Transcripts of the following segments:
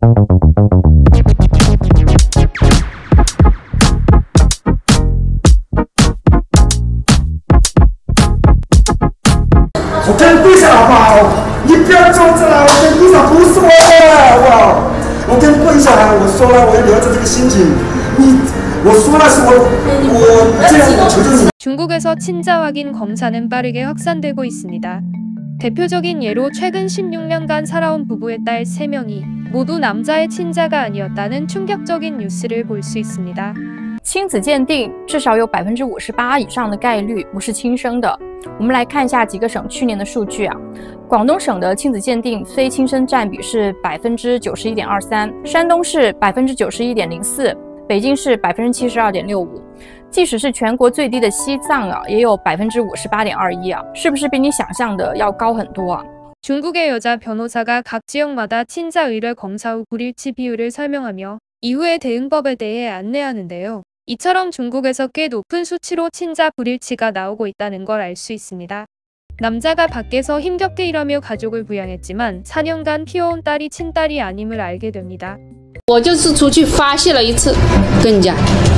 我跟你跪下好不好？你不要装着了，我跟你跪下，不是我，我跟你跪下来，我说了，我要留着这个心情。我说了是我这样，我求求你。 중국에서 친자 확인 검사는 빠르게 확산되고 있습니다. 대표적인 예로 최근 16년간 살아온 부부의 딸 3명이 모두 남자의 친자가 아니었다는 충격적인 뉴스를 볼 수 있습니다. 亲子鉴定至少有58%以上的概率不是亲生的。我们来看一下几个省去年的数据啊。广东省的亲子鉴定非亲生占比是91.23%，山东是91.04%，北京市72.65%。即使是全国最低的西藏啊，也有58.21%啊，是不是比你想象的要高很多啊？ 중국의 여자 변호사가 각 지역마다 친자 의뢰 검사 후 불일치 비율을 설명하며 이후의 대응법에 대해 안내하는데요. 이처럼 중국에서 꽤 높은 수치로 친자 불일치가 나오고 있다는 걸 알 수 있습니다. 남자가 밖에서 힘겹게 일하며 가족을 부양했지만 4년간 키워온 딸이 친딸이 아님을 알게 됩니다. 我就是出去发泄了一次，跟你讲，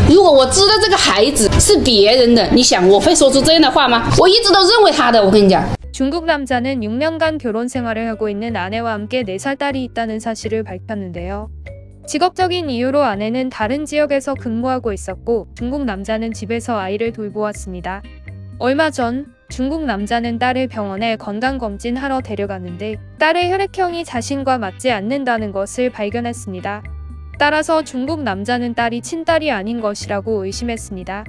如果我知道这个孩子是别人的，你想我会说出这样的话吗？我一直都认为他的，我跟你讲。 중국 남자는 6년간 결혼 생활을 하고 있는 아내와 함께 4살 딸이 있다는 사실을 밝혔는데요. 직업적인 이유로 아내는 다른 지역에서 근무하고 있었고 중국 남자는 집에서 아이를 돌보았습니다. 얼마 전 중국 남자는 딸을 병원에 건강검진하러 데려갔는데 딸의 혈액형이 자신과 맞지 않는다는 것을 발견했습니다. 따라서 중국 남자는 딸이 친딸이 아닌 것이라고 의심했습니다.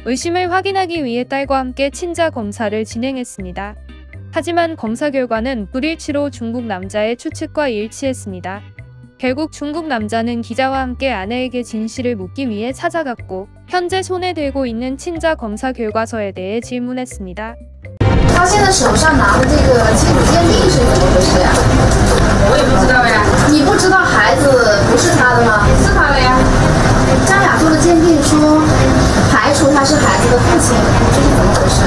의심을 확인하기 위해 딸과 함께 친자 검사를 진행했습니다. 하지만 검사 결과는 불일치로 중국 남자의 추측과 일치했습니다. 결국 중국 남자는 기자와 함께 아내에게 진실을 묻기 위해 찾아갔고 현재 손에 들고 있는 친자 검사 결과서에 대해 질문했습니다. 他现在手上拿的这个亲子鉴定是怎么回事呀？我也不知道呀。你不知道孩子不是他的吗？是他的呀。张雅做的鉴定说排除他是孩子的父亲，这是怎么回事？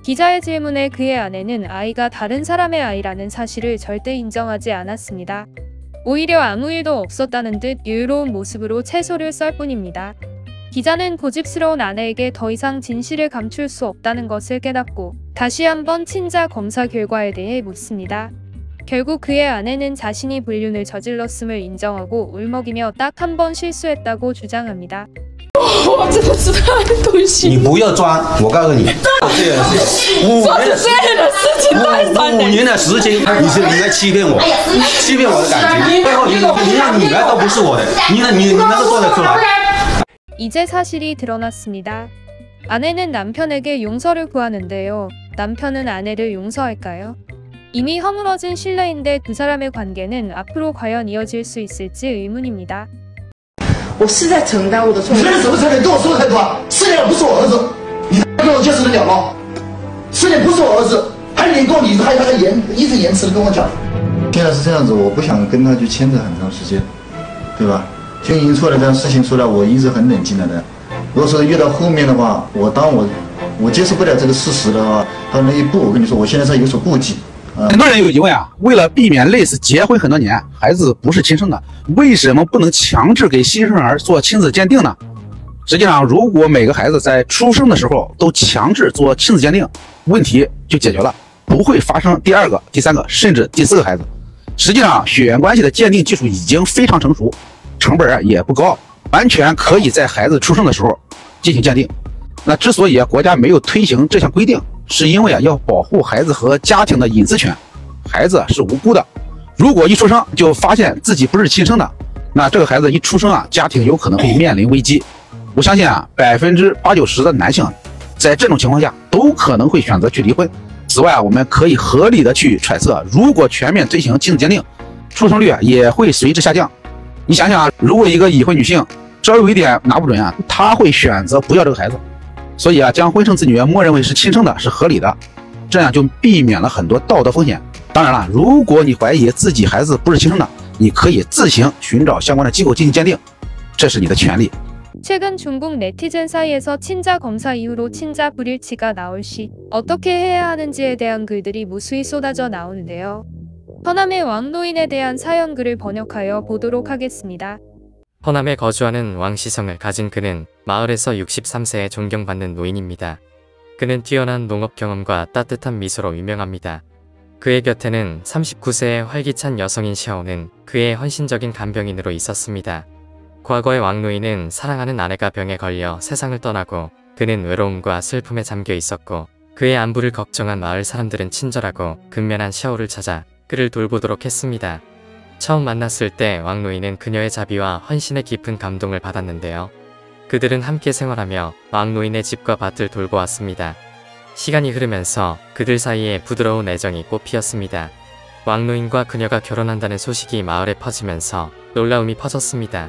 기자의 질문에 그의 아내는 아이가 다른 사람의 아이라는 사실을 절대 인정하지 않았습니다. 오히려 아무 일도 없었다는 듯 여유로운 모습으로 채소를 썰 뿐입니다. 기자는 고집스러운 아내에게 더 이상 진실을 감출 수 없다는 것을 깨닫고 다시 한번 친자 검사 결과에 대해 묻습니다. 결국 그의 아내는 자신이 불륜을 저질렀음을 인정하고 울먹이며 딱 한 번 실수했다고 주장합니다. 我真的是他的东西。你不要装，我告诉你，这样的事情，5年的事情，5年的时间，你在欺骗我，欺骗我的感情，背后你的女儿都不是我的，你能够做得出来？ 이제 사실이 드러났습니다. 아내는 남편에게 용서를 구하는데요. 남편은 아내를 용서할까요? 이미 허물어진 신뢰인데 두 사람의 관계는 앞으로 과연 이어질 수 있을지 의문입니다. 我是在承担我的错误。你什么承担？跟我说的太多。4年不是我儿子，你跟我解释得了吗？4年不是我儿子，还领过你，还一直延迟的跟我讲。现在是这样子，我不想跟他去牵扯很长时间，对吧？经营出来这样事情出来，我一直很冷静的。如果说越到后面的话，我接受不了这个事实的话，到那一步，我跟你说，我现在是有所顾忌。 很多人有疑问啊，为了避免类似结婚很多年孩子不是亲生的，为什么不能强制给新生儿做亲子鉴定呢？实际上，如果每个孩子在出生的时候都强制做亲子鉴定，问题就解决了，不会发生第2个、第3个甚至第4个孩子。实际上，血缘关系的鉴定技术已经非常成熟，成本也不高，完全可以在孩子出生的时候进行鉴定。那之所以国家没有推行这项规定， 是因为要保护孩子和家庭的隐私权，孩子是无辜的。如果一出生就发现自己不是亲生的，那这个孩子一出生家庭有可能会面临危机。我相信80%、90%的男性在这种情况下都可能会选择去离婚。此外我们可以合理的去揣测，如果全面推行亲子鉴定，出生率也会随之下降。你想想如果一个已婚女性稍有一点拿不准她会选择不要这个孩子。 所以将婚生子女默认为是亲生的是合理的，这样就避免了很多道德风险。当然了，如果你怀疑自己孩子不是亲生的，你可以自行寻找相关的机构进行鉴定，这是你的权利。 최근 중국 네티즌 사이에서 친자 검사 이후로 친자 불일치가 나올 시 어떻게 해야 하는지에 대한 글들이 무수히 쏟아져 나오는데요. 허남의 왕노인에 대한 사연글을 번역하여 보도록 하겠습니다. 허남에 거주하는 왕시성을 가진 그는 마을에서 63세에 존경받는 노인입니다. 그는 뛰어난 농업 경험과 따뜻한 미소로 유명합니다. 그의 곁에는 39세의 활기찬 여성인 샤오는 그의 헌신적인 간병인으로 있었습니다. 과거의 왕노인은 사랑하는 아내가 병에 걸려 세상을 떠나고 그는 외로움과 슬픔에 잠겨 있었고 그의 안부를 걱정한 마을 사람들은 친절하고 근면한 샤오를 찾아 그를 돌보도록 했습니다. 처음 만났을 때 왕노인은 그녀의 자비와 헌신에 깊은 감동을 받았는데요. 그들은 함께 생활하며 왕노인의 집과 밭을 돌보았습니다. 시간이 흐르면서 그들 사이에 부드러운 애정이 꽃피었습니다. 왕노인과 그녀가 결혼한다는 소식이 마을에 퍼지면서 놀라움이 퍼졌습니다.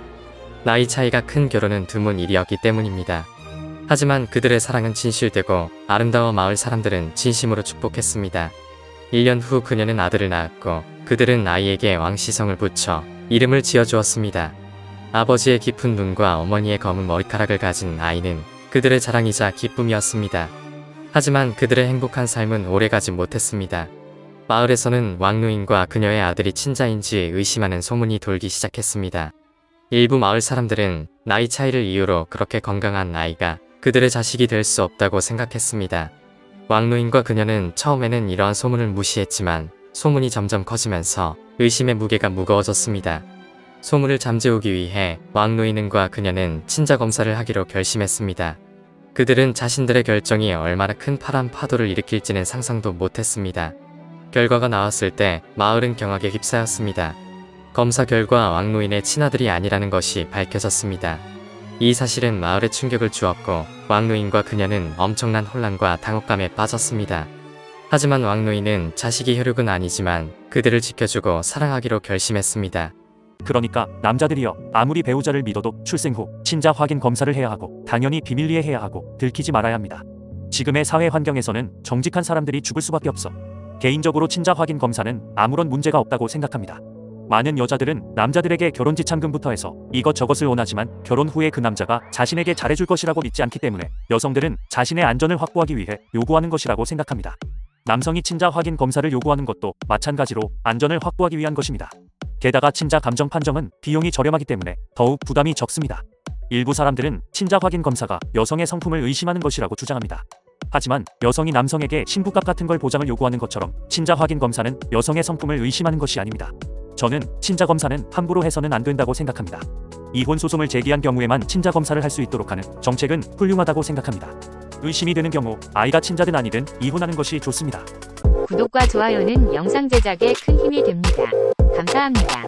나이 차이가 큰 결혼은 드문 일이었기 때문입니다. 하지만 그들의 사랑은 진실되고 아름다워 마을 사람들은 진심으로 축복했습니다. 1년 후 그녀는 아들을 낳았고 그들은 아이에게 왕시성을 붙여 이름을 지어주었습니다. 아버지의 깊은 눈과 어머니의 검은 머리카락을 가진 아이는 그들의 자랑이자 기쁨이었습니다. 하지만 그들의 행복한 삶은 오래가지 못했습니다. 마을에서는 왕노인과 그녀의 아들이 친자인지 의심하는 소문이 돌기 시작했습니다. 일부 마을 사람들은 나이 차이를 이유로 그렇게 건강한 아이가 그들의 자식이 될 수 없다고 생각했습니다. 왕노인과 그녀는 처음에는 이러한 소문을 무시했지만 소문이 점점 커지면서 의심의 무게가 무거워졌습니다. 소문을 잠재우기 위해 왕노인과 그녀는 친자검사를 하기로 결심했습니다. 그들은 자신들의 결정이 얼마나 큰 파란 파도를 일으킬지는 상상도 못했습니다. 결과가 나왔을 때 마을은 경악에 휩싸였습니다. 검사 결과 왕노인의 친아들이 아니라는 것이 밝혀졌습니다. 이 사실은 마을에 충격을 주었고 왕노인과 그녀는 엄청난 혼란과 당혹감에 빠졌습니다. 하지만 왕노인은 자식이 혈육은 아니지만 그들을 지켜주고 사랑하기로 결심했습니다. 그러니까 남자들이여, 아무리 배우자를 믿어도 출생 후 친자 확인 검사를 해야 하고 당연히 비밀리에 해야 하고 들키지 말아야 합니다. 지금의 사회 환경에서는 정직한 사람들이 죽을 수밖에 없어. 개인적으로 친자 확인 검사는 아무런 문제가 없다고 생각합니다. 많은 여자들은 남자들에게 결혼 지참금부터 해서 이것저것을 원하지만 결혼 후에 그 남자가 자신에게 잘해줄 것이라고 믿지 않기 때문에 여성들은 자신의 안전을 확보하기 위해 요구하는 것이라고 생각합니다. 남성이 친자 확인 검사를 요구하는 것도 마찬가지로 안전을 확보하기 위한 것입니다. 게다가 친자 감정 판정은 비용이 저렴하기 때문에 더욱 부담이 적습니다. 일부 사람들은 친자 확인 검사가 여성의 성품을 의심하는 것이라고 주장합니다. 하지만 여성이 남성에게 신부값 같은 걸 보장을 요구하는 것처럼 친자 확인 검사는 여성의 성품을 의심하는 것이 아닙니다. 저는 친자 검사는 함부로 해서는 안 된다고 생각합니다. 이혼 소송을 제기한 경우에만 친자 검사를 할 수 있도록 하는 정책은 훌륭하다고 생각합니다. 의심이 되는 경우 아이가 친자든 아니든 이혼하는 것이 좋습니다. 구독과 좋아요는 영상 제작에 큰 힘이 됩니다. 감사합니다.